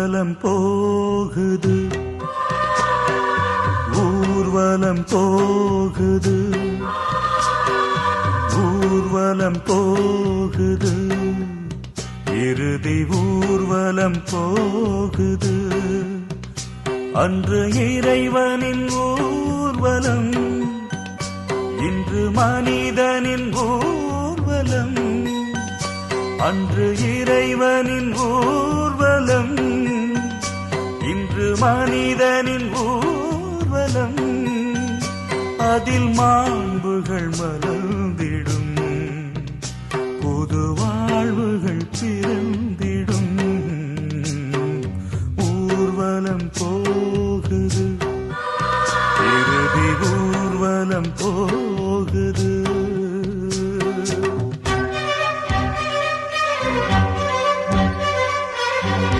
ஊர்வலம் போகுது, ஊர்வலம் போகுது, ஊர்வலம் போகுது, இறுதி ஊர்வலம் போகுது. அன்று இறைவனின் ஊர்வலம், இன்று மனிதனின் ஊர்வலம். அன்று இறைவனின் ஊர்வலம், இன்று மனிதனின் ஊர்வலம். அதில் மாண்புகள் மலர்ந்திடும்,